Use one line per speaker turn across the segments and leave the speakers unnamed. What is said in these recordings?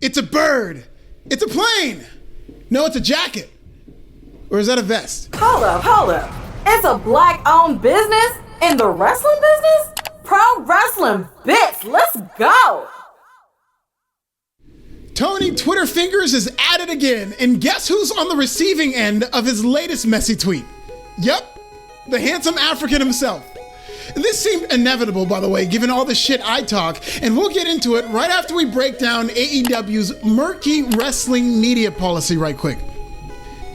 It's a bird. It's a plane. No, it's a jacket. Or is that a vest?
Hold up. It's a black-owned business in the wrestling business? Pro wrestling bits, let's go.
Tony Twitter Fingers is at it again, and guess who's on the receiving end of his latest messy tweet? Yup, the handsome African himself. This seemed inevitable, by the way, given all the shit I talk, and we'll get into it right after we break down AEW's murky wrestling media policy right quick.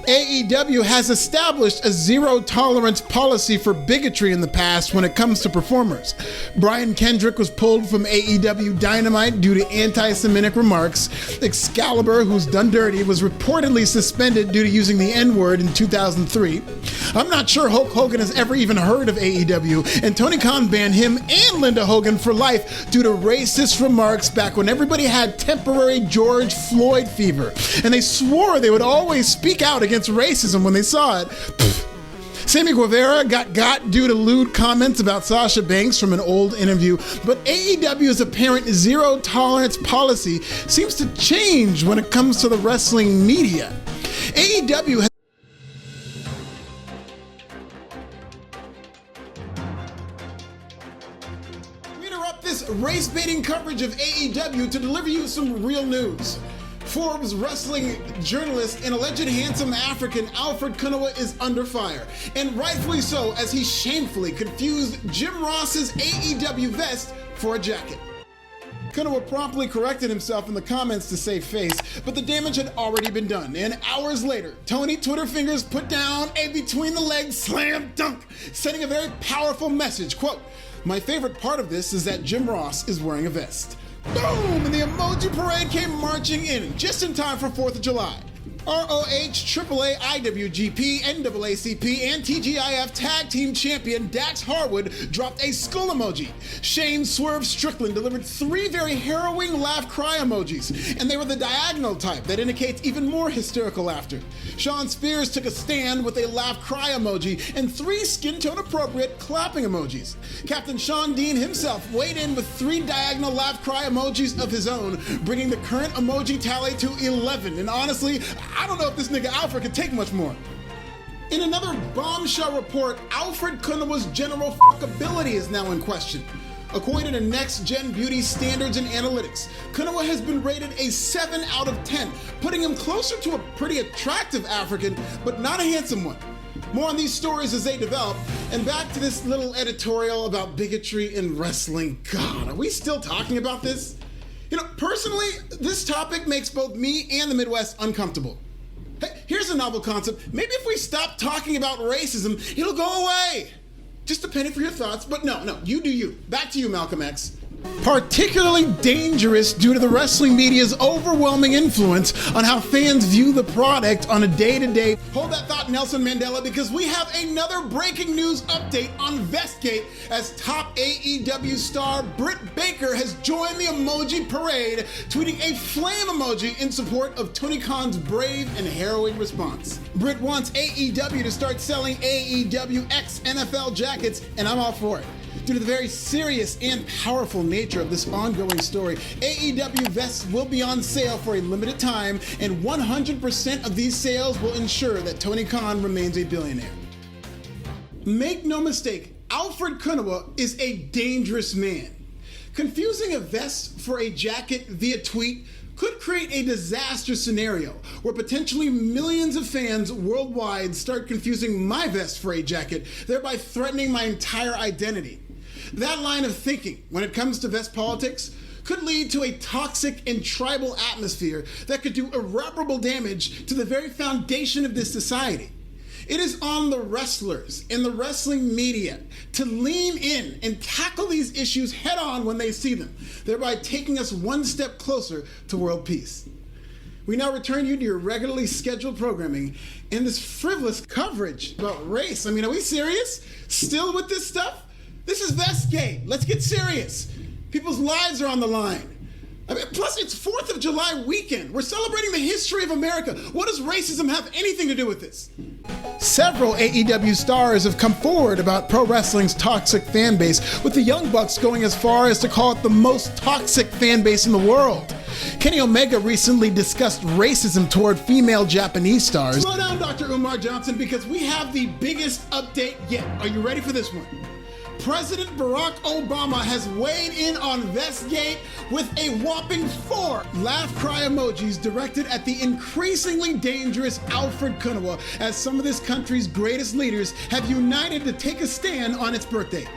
AEW has established a zero-tolerance policy for bigotry in the past when it comes to performers. Brian Kendrick was pulled from AEW Dynamite due to anti-Semitic remarks. Excalibur, who's done dirty, was reportedly suspended due to using the N-word in 2003. I'm not sure Hulk Hogan has ever even heard of AEW, and Tony Khan banned him and Linda Hogan for life due to racist remarks back when everybody had temporary George Floyd Fever, and they swore they would always speak out against racism when they saw it. Sammy Guevara got due to lewd comments about Sasha Banks from an old interview, but AEW's apparent zero-tolerance policy seems to change when it comes to the wrestling media. AEW has this race-baiting coverage of AEW to deliver you some real news. Forbes wrestling journalist and alleged handsome African Alfred Kunawa is under fire, and rightfully so, as he shamefully confused Jim Ross's AEW vest for a jacket. Kunawa promptly corrected himself in the comments to save face, but the damage had already been done, and hours later, Tony Twitter Fingers put down a between-the-legs slam dunk, sending a very powerful message, quote, "My favorite part of this is that Jim Ross is wearing a vest." Boom! And the emoji parade came marching in, just in time for 4th of July. ROH, AAA, IWGP, NAACP, and TGIF Tag Team Champion Dax Harwood dropped a skull emoji. Shane Swerve Strickland delivered 3 very harrowing laugh cry emojis, and they were the diagonal type that indicates even more hysterical laughter. Shawn Spears took a stand with a laugh cry emoji and 3 skin tone appropriate clapping emojis. Captain Sean Dean himself weighed in with 3 diagonal laugh cry emojis of his own, bringing the current emoji tally to 11. And honestly, I don't know if this nigga Alfred could take much more. In another bombshell report, Alfred Kunawa's general fuckability is now in question. According to next-gen beauty standards and analytics, Kunawa has been rated a 7 out of 10, putting him closer to a pretty attractive African, but not a handsome one. More on these stories as they develop, and back to this little editorial about bigotry in wrestling. God, are we still talking about this? You know, personally, this topic makes both me and the Midwest uncomfortable. Hey, here's a novel concept. Maybe if we stop talking about racism, it'll go away. Just a penny for your thoughts, but no, you do you. Back to you, Malcolm X. Particularly dangerous due to the wrestling media's overwhelming influence on how fans view the product on a day-to-day. Hold that thought, Nelson Mandela, because we have another breaking news update on Vestgate as top AEW star Britt Baker has joined the emoji parade, tweeting a flame emoji in support of Tony Khan's brave and harrowing response. Britt wants AEW to start selling AEW X NFL jackets, and I'm all for it. Due to the very serious and powerful nature of this ongoing story, AEW vests will be on sale for a limited time, and 100% of these sales will ensure that Tony Khan remains a billionaire. Make no mistake, Alfred Kunawa is a dangerous man. Confusing a vest for a jacket via tweet could create a disaster scenario where potentially millions of fans worldwide start confusing my vest for a jacket, thereby threatening my entire identity. That line of thinking, when it comes to vest politics, could lead to a toxic and tribal atmosphere that could do irreparable damage to the very foundation of this society. It is on the wrestlers and the wrestling media to lean in and tackle these issues head on when they see them, thereby taking us one step closer to world peace. We now return you to your regularly scheduled programming and this frivolous coverage about race. I mean, are we serious? Still with this stuff? This is Vestgate. Let's get serious. People's lives are on the line. I mean, plus, it's 4th of July weekend. We're celebrating the history of America. What does racism have anything to do with this? Several AEW stars have come forward about pro wrestling's toxic fan base, with the Young Bucks going as far as to call it the most toxic fan base in the world. Kenny Omega recently discussed racism toward female Japanese stars. Slow down, Dr. Umar Johnson, because we have the biggest update yet. Are you ready for this one? President Barack Obama has weighed in on Vestgate with a whopping 4 laugh cry emojis directed at the increasingly dangerous Alfred Kunawa, as some of this country's greatest leaders have united to take a stand on its birthday.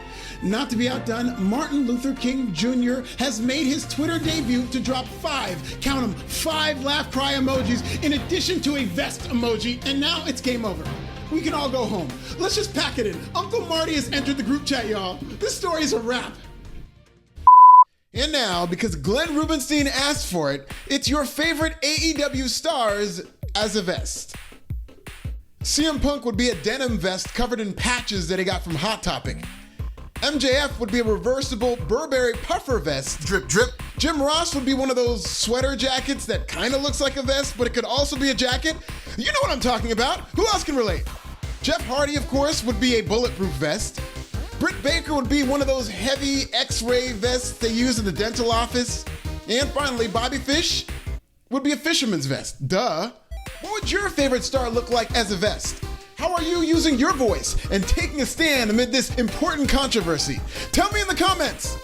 Not to be outdone, Martin Luther King Jr. has made his Twitter debut to drop 5, count them, 5 laugh cry emojis in addition to a vest emoji, and now it's game over. We can all go home. Let's just pack it in. Uncle Marty has entered the group chat, y'all. This story is a wrap. And now, because Glenn Rubenstein asked for it, it's your favorite AEW stars as a vest. CM Punk would be a denim vest covered in patches that he got from Hot Topic. MJF would be a reversible Burberry puffer vest. Drip, drip. Jim Ross would be one of those sweater jackets that kind of looks like a vest, but it could also be a jacket. You know what I'm talking about. Who else can relate? Jeff Hardy, of course, would be a bulletproof vest. Britt Baker would be one of those heavy X-ray vests they use in the dental office. And finally, Bobby Fish would be a fisherman's vest. Duh. What would your favorite star look like as a vest? How are you using your voice and taking a stand amid this important controversy? Tell me in the comments.